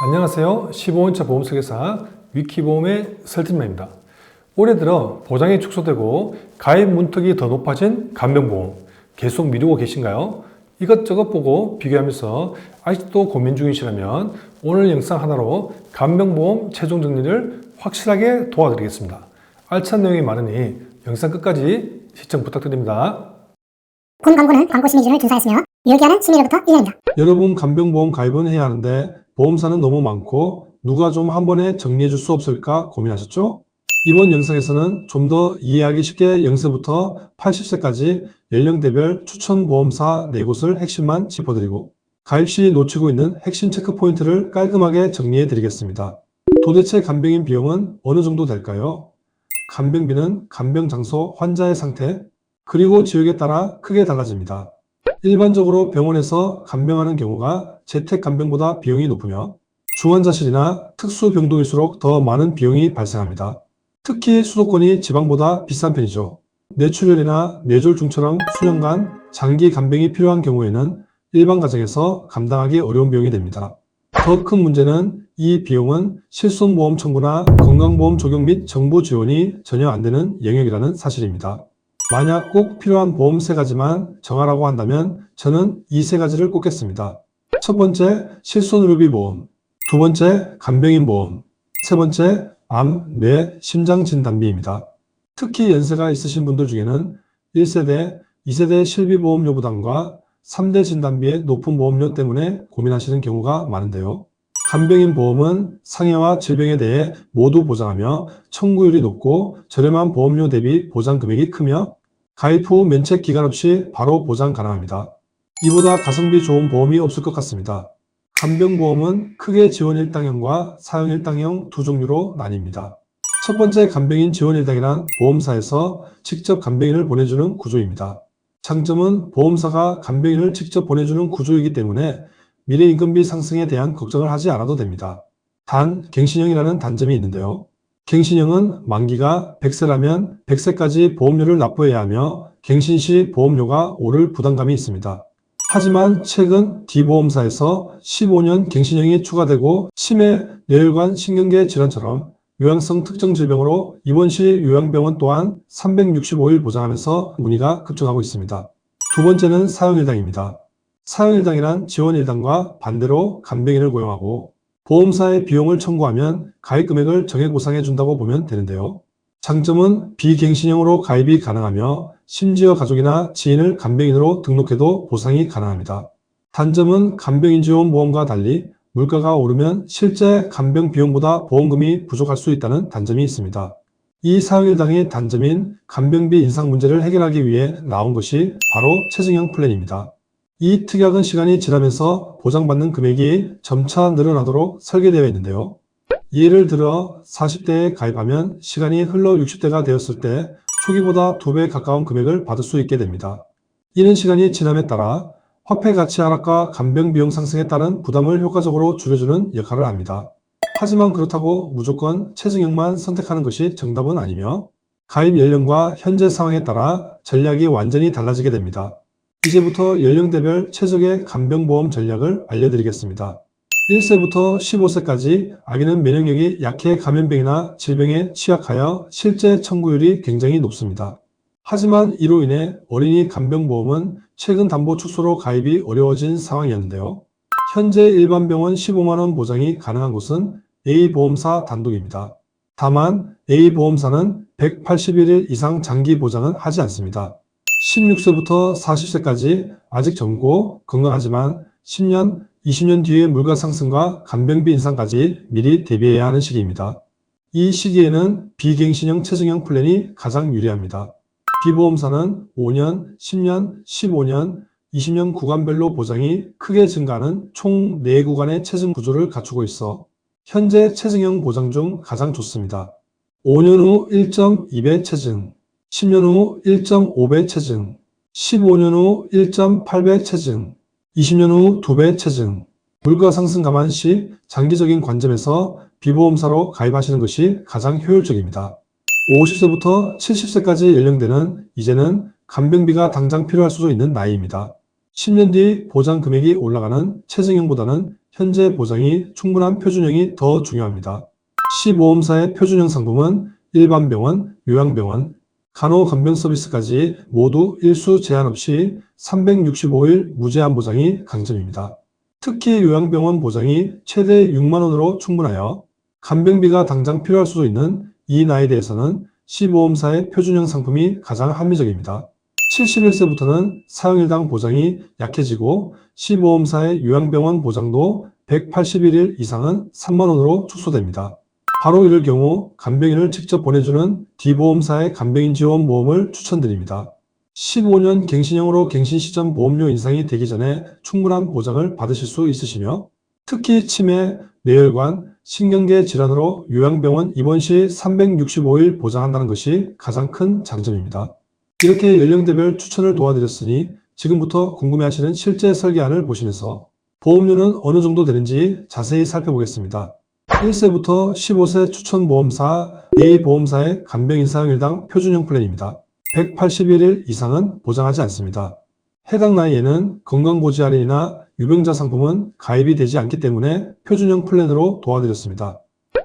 안녕하세요. 15원차 보험설계사 위키보험의 설팀장입니다. 올해 들어 보장이 축소되고 가입 문턱이 더 높아진 간병보험 계속 미루고 계신가요? 이것저것 보고 비교하면서 아직도 고민 중이시라면 오늘 영상 하나로 간병보험 최종 정리를 확실하게 도와드리겠습니다. 알찬 내용이 많으니 영상 끝까지 시청 부탁드립니다. 본 광고는 광고 심의 기준을 준수하였으며 유효기한은 심의일로부터 1년입니다. 여러분 간병보험 가입은 해야 하는데 보험사는 너무 많고 누가 좀 한 번에 정리해 줄 수 없을까 고민하셨죠? 이번 영상에서는 좀 더 이해하기 쉽게 0세부터 80세까지 연령대별 추천 보험사 4곳을 핵심만 짚어드리고 가입 시 놓치고 있는 핵심 체크 포인트를 깔끔하게 정리해 드리겠습니다. 도대체 간병인 비용은 어느 정도 될까요? 간병비는 간병 장소, 환자의 상태, 그리고 지역에 따라 크게 달라집니다. 일반적으로 병원에서 간병하는 경우가 재택 간병보다 비용이 높으며 중환자실이나 특수병동일수록 더 많은 비용이 발생합니다. 특히 수도권이 지방보다 비싼 편이죠. 뇌출혈이나 뇌졸중처럼 수년간 장기 간병이 필요한 경우에는 일반 가정에서 감당하기 어려운 비용이 됩니다. 더 큰 문제는 이 비용은 실손보험 청구나 건강보험 적용 및 정부 지원이 전혀 안 되는 영역이라는 사실입니다. 만약 꼭 필요한 보험 3가지만 정하라고 한다면 저는 이 3가지를 꼽겠습니다. 첫 번째, 실손의료비 보험. 두 번째, 간병인 보험. 세 번째, 암, 뇌, 심장 진단비입니다. 특히 연세가 있으신 분들 중에는 1세대, 2세대 실비보험료 부담과 3대 진단비의 높은 보험료 때문에 고민하시는 경우가 많은데요. 간병인 보험은 상해와 질병에 대해 모두 보장하며 청구율이 높고 저렴한 보험료 대비 보장 금액이 크며 가입 후 면책 기간 없이 바로 보장 가능합니다. 이보다 가성비 좋은 보험이 없을 것 같습니다. 간병보험은 크게 지원 1당형과 사용 1당형 두 종류로 나뉩니다. 첫 번째 간병인 지원 1당이란 보험사에서 직접 간병인을 보내주는 구조입니다. 장점은 보험사가 간병인을 직접 보내주는 구조이기 때문에 미래 인건비 상승에 대한 걱정을 하지 않아도 됩니다. 단, 갱신형이라는 단점이 있는데요. 갱신형은 만기가 100세라면 100세까지 보험료를 납부해야 하며 갱신 시 보험료가 오를 부담감이 있습니다. 하지만 최근 D보험사에서 15년 갱신형이 추가되고 치매, 뇌혈관, 신경계 질환처럼 요양성 특정 질병으로 입원 시 요양병원 또한 365일 보장하면서 문의가 급증하고 있습니다. 두 번째는 사용 1당입니다. 사용 1당이란 지원 1당과 반대로 간병인을 고용하고 보험사의 비용을 청구하면 가입 금액을 정액 보상해 준다고 보면 되는데요. 장점은 비갱신형으로 가입이 가능하며 심지어 가족이나 지인을 간병인으로 등록해도 보상이 가능합니다. 단점은 간병인 지원 보험과 달리 물가가 오르면 실제 간병 비용보다 보험금이 부족할 수 있다는 단점이 있습니다. 이 사용 1당의 단점인 간병비 인상 문제를 해결하기 위해 나온 것이 바로 체증형 플랜입니다. 이 특약은 시간이 지나면서 보장받는 금액이 점차 늘어나도록 설계되어 있는데요. 예를 들어 40대에 가입하면 시간이 흘러 60대가 되었을 때 초기보다 2배 가까운 금액을 받을 수 있게 됩니다. 이는 시간이 지남에 따라 화폐 가치 하락과 간병 비용 상승에 따른 부담을 효과적으로 줄여주는 역할을 합니다. 하지만 그렇다고 무조건 체증형만 선택하는 것이 정답은 아니며 가입 연령과 현재 상황에 따라 전략이 완전히 달라지게 됩니다. 이제부터 연령대별 최적의 간병보험 전략을 알려드리겠습니다. 1세부터 15세까지 아기는 면역력이 약해 감염병이나 질병에 취약하여 실제 청구율이 굉장히 높습니다. 하지만 이로 인해 어린이 간병보험은 최근 담보 축소로 가입이 어려워진 상황이었는데요. 현재 일반 병원 15만원 보장이 가능한 곳은 A보험사 단독입니다. 다만 A보험사는 181일 이상 장기 보장은 하지 않습니다. 16세부터 40세까지 아직 젊고 건강하지만 10년, 20년 뒤의 물가 상승과 간병비 인상까지 미리 대비해야 하는 시기입니다. 이 시기에는 비갱신형 체증형 플랜이 가장 유리합니다. B보험사는 5년, 10년, 15년, 20년 구간별로 보장이 크게 증가하는 총 4구간의 체증 구조를 갖추고 있어 현재 체증형 보장 중 가장 좋습니다. 5년 후 1.2배 체증, 10년 후 1.5배 체증, 15년 후 1.8배 체증, 20년 후 2배 체증. 물가 상승 감안 시 장기적인 관점에서 B보험사로 가입하시는 것이 가장 효율적입니다. 50세부터 70세까지 연령대는 이제는 간병비가 당장 필요할 수도 있는 나이입니다. 10년 뒤 보장 금액이 올라가는 체증형보다는 현재 보장이 충분한 표준형이 더 중요합니다. 시보험사의 표준형 상품은 일반병원, 요양병원, 간호간병 서비스까지 모두 일수 제한 없이 365일 무제한 보장이 강점입니다. 특히 요양병원 보장이 최대 6만 원으로 충분하여 간병비가 당장 필요할 수도 있는 이 나이에 대해서는 시보험사의 표준형 상품이 가장 합리적입니다. 71세부터는 사용일당 보장이 약해지고 시보험사의 요양병원 보장도 181일 이상은 3만 원으로 축소됩니다. 바로 이럴 경우 간병인을 직접 보내주는 D보험사의 간병인 지원 보험을 추천드립니다. 15년 갱신형으로 갱신 시점 보험료 인상이 되기 전에 충분한 보장을 받으실 수 있으시며 특히 치매, 뇌혈관, 신경계 질환으로 요양병원 입원 시 365일 보장한다는 것이 가장 큰 장점입니다. 이렇게 연령대별 추천을 도와드렸으니 지금부터 궁금해하시는 실제 설계안을 보시면서 보험료는 어느 정도 되는지 자세히 살펴보겠습니다. 1세부터 15세 추천보험사 A보험사의 간병인 사용일당 표준형 플랜입니다. 181일 이상은 보장하지 않습니다. 해당 나이에는 건강보지 할인이나 유병자 상품은 가입이 되지 않기 때문에 표준형 플랜으로 도와드렸습니다.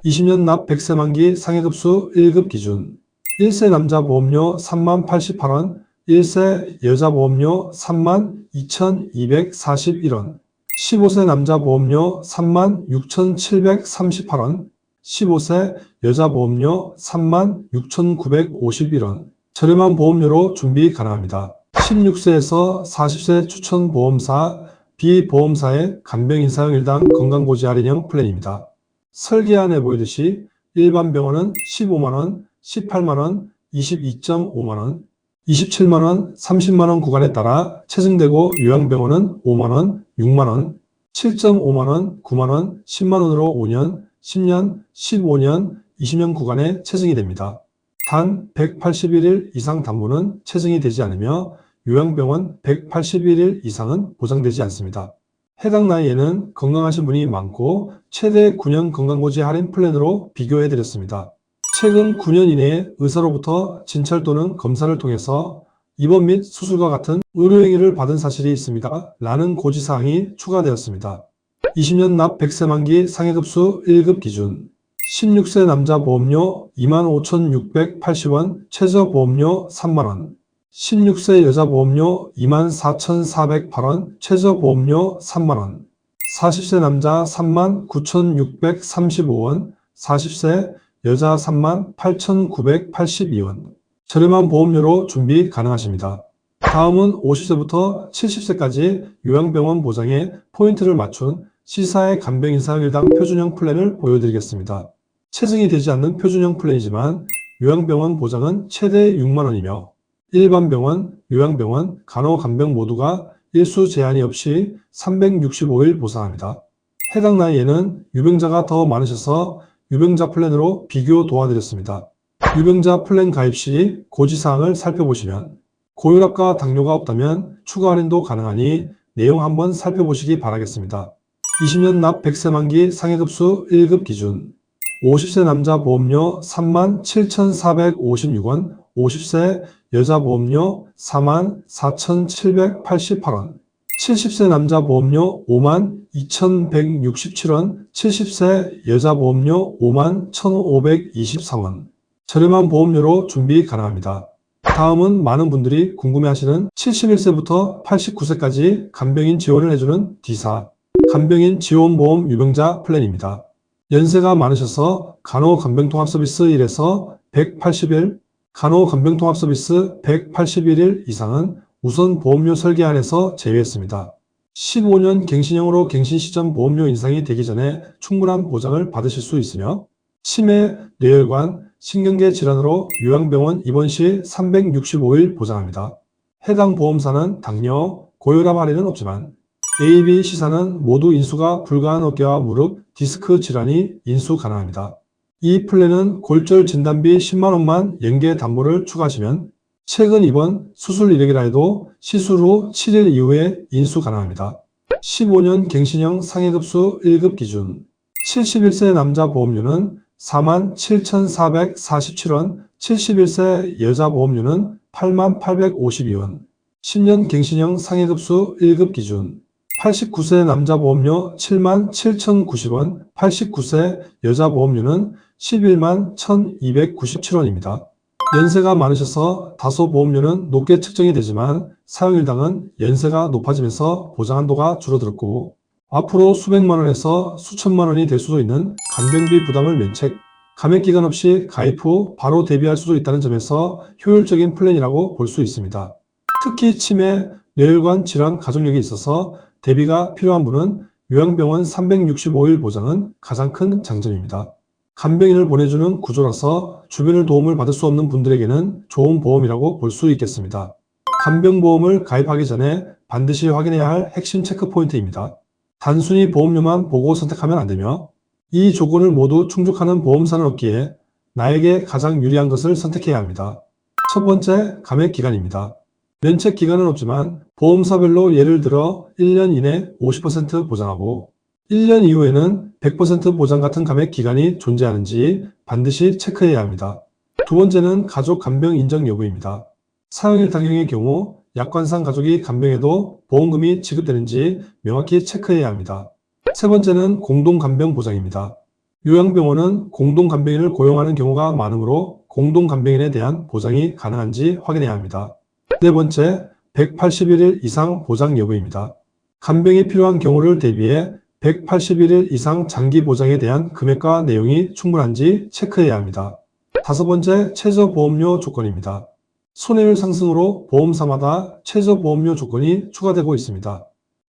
20년 납 100세 만기 상해급수 1급 기준 1세 남자 보험료 3만 88원, 1세 여자 보험료 3만 2,241원, 15세 남자 보험료 3만 6,738원, 15세 여자 보험료 3만 6,951원, 저렴한 보험료로 준비 가능합니다. 16세에서 40세 추천 보험사 B보험사의 간병인 사용일당 건강보지 할인형 플랜입니다. 설계안에 보이듯이 일반 병원은 15만원, 18만원, 22.5만원, 27만원, 30만원 구간에 따라 체증되고 요양병원은 5만원, 6만원, 7.5만원, 9만원, 10만원으로 5년, 10년, 15년, 20년 구간에 체증이 됩니다. 단 181일 이상 단모는 체증이 되지 않으며 요양병원 181일 이상은 보장되지 않습니다. 해당 나이에는 건강하신 분이 많고 최대 9년 건강보지 할인 플랜으로 비교해드렸습니다. 최근 9년 이내에 의사로부터 진찰 또는 검사를 통해서 입원 및 수술과 같은 의료행위를 받은 사실이 있습니다. 라는 고지사항이 추가되었습니다. 20년 납 100세 만기 상해급수 1급 기준 16세 남자 보험료 25,680원, 최저보험료 3만원 16세 여자 보험료 24,408원, 최저보험료 3만원 40세 남자 39,635원, 40세 여자 38,982원 저렴한 보험료로 준비 가능하십니다. 다음은 50세부터 70세까지 요양병원 보장에 포인트를 맞춘 C사의 간병인 사용일당 표준형 플랜을 보여드리겠습니다. 체증이 되지 않는 표준형 플랜이지만 요양병원 보장은 최대 6만원이며 일반 병원, 요양병원, 간호간병 모두가 일수 제한이 없이 365일 보상합니다. 해당 나이에는 유병자가 더 많으셔서 유병자 플랜으로 비교 도와드렸습니다. 유병자 플랜 가입 시 고지사항을 살펴보시면 고혈압과 당뇨가 없다면 추가 할인도 가능하니 내용 한번 살펴보시기 바라겠습니다. 20년 납 100세 만기 상해급수 1급 기준 50세 남자 보험료 37,456원, 50세 여자 보험료 44,788원, 70세 남자 보험료 52,167원, 70세 여자 보험료 51,523원. 저렴한 보험료로 준비 가능합니다. 다음은 많은 분들이 궁금해하시는 71세부터 89세까지 간병인 지원을 해주는 D사 간병인 지원보험 유병자 플랜입니다. 연세가 많으셔서 간호간병통합서비스 1에서 180일, 간호간병통합서비스 181일 이상은 우선 보험료 설계안에서 제외했습니다. 15년 갱신형으로 갱신 시점 보험료 인상이 되기 전에 충분한 보장을 받으실 수 있으며 치매, 뇌혈관, 신경계 질환으로 요양병원 입원 시 365일 보장합니다. 해당 보험사는 당뇨, 고혈압 할인은 없지만 A, B, C사는 모두 인수가 불가한 어깨와 무릎, 디스크 질환이 인수 가능합니다. 이 플랜은 골절 진단비 10만원만 연계 담보를 추가하시면 최근 입원, 수술 이력이라 해도 시술 후 7일 이후에 인수 가능합니다. 15년 갱신형 상해급수 1급 기준 71세 남자 보험료는 47,447원, 71세 여자 보험료는 8,852원, 10년 갱신형 상해급수 1급 기준 89세 남자 보험료 77,090원, 89세 여자 보험료는 111,1,297원입니다. 연세가 많으셔서 다소 보험료는 높게 책정이 되지만 사용일당은 연세가 높아지면서 보장 한도가 줄어들었고 앞으로 수백만 원에서 수천만 원이 될 수도 있는 간병비 부담을 면책, 감액기간 없이 가입 후 바로 대비할 수도 있다는 점에서 효율적인 플랜이라고 볼 수 있습니다. 특히 치매, 뇌혈관 질환 가족력이 있어서 대비가 필요한 분은 요양병원 365일 보장은 가장 큰 장점입니다. 간병인을 보내주는 구조라서 주변의 도움을 받을 수 없는 분들에게는 좋은 보험이라고 볼 수 있겠습니다. 간병보험을 가입하기 전에 반드시 확인해야 할 핵심 체크 포인트입니다. 단순히 보험료만 보고 선택하면 안 되며 이 조건을 모두 충족하는 보험사는 없기에 나에게 가장 유리한 것을 선택해야 합니다. 첫 번째, 감액 기간입니다. 면책 기간은 없지만 보험사별로 예를 들어 1년 이내 50% 보장하고 1년 이후에는 100% 보장 같은 감액 기간이 존재하는지 반드시 체크해야 합니다. 두 번째는 가족 간병 인정 여부입니다. 사용일당형의 경우 약관상 가족이 간병해도 보험금이 지급되는지 명확히 체크해야 합니다. 세 번째는 공동간병 보장입니다. 요양병원은 공동간병인을 고용하는 경우가 많으므로 공동간병인에 대한 보장이 가능한지 확인해야 합니다. 네 번째, 181일 이상 보장 여부입니다. 간병이 필요한 경우를 대비해 181일 이상 장기 보장에 대한 금액과 내용이 충분한지 체크해야 합니다. 다섯 번째, 최저보험료 조건입니다. 손해율 상승으로 보험사마다 최저보험료 조건이 추가되고 있습니다.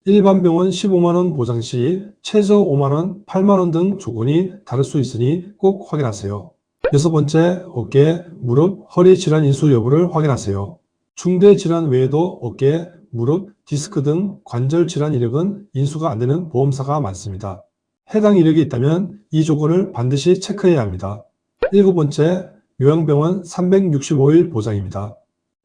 일반 병원 15만원 보장 시 최저 5만원, 8만원 등 조건이 다를 수 있으니 꼭 확인하세요. 여섯 번째, 어깨, 무릎, 허리 질환 인수 여부를 확인하세요. 중대 질환 외에도 어깨, 무릎, 디스크 등 관절 질환 이력은 인수가 안 되는 보험사가 많습니다. 해당 이력이 있다면 이 조건을 반드시 체크해야 합니다. 일곱 번째, 요양병원 365일 보장입니다.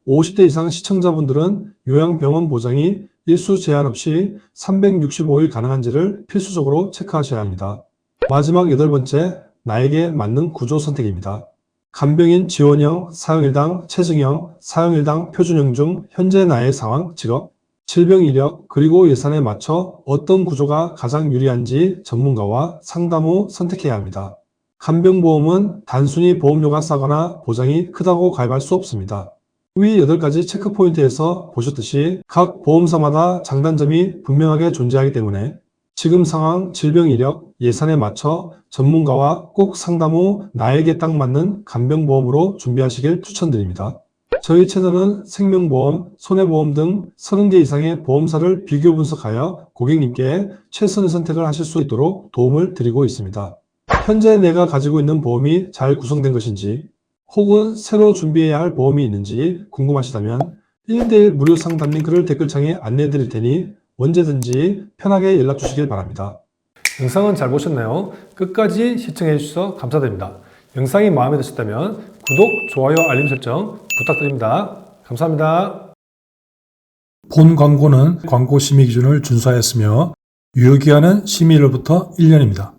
50대 이상 시청자분들은 요양병원 보장이 일수 제한 없이 365일 가능한지를 필수적으로 체크하셔야 합니다. 마지막 여덟 번째, 나에게 맞는 구조 선택입니다. 간병인 지원형, 사용일당, 체증형, 사용일당, 표준형 중 현재 나의 상황, 직업, 질병 이력, 그리고 예산에 맞춰 어떤 구조가 가장 유리한지 전문가와 상담 후 선택해야 합니다. 간병보험은 단순히 보험료가 싸거나 보장이 크다고 가입할 수 없습니다. 위 8가지 체크포인트에서 보셨듯이 각 보험사마다 장단점이 분명하게 존재하기 때문에 지금 상황, 질병 이력, 예산에 맞춰 전문가와 꼭 상담 후 나에게 딱 맞는 간병보험으로 준비하시길 추천드립니다. 저희 채널은 생명보험, 손해보험 등 30개 이상의 보험사를 비교 분석하여 고객님께 최선의 선택을 하실 수 있도록 도움을 드리고 있습니다. 현재 내가 가지고 있는 보험이 잘 구성된 것인지 혹은 새로 준비해야 할 보험이 있는지 궁금하시다면 1대1 무료 상담 링크를 댓글창에 안내해 드릴 테니 언제든지 편하게 연락 주시길 바랍니다. 영상은 잘 보셨나요? 끝까지 시청해 주셔서 감사드립니다. 영상이 마음에 드셨다면 구독, 좋아요, 알림 설정 부탁드립니다. 감사합니다. 본 광고는 광고 심의 기준을 준수하였으며 유효기한은 심의일로부터 1년입니다.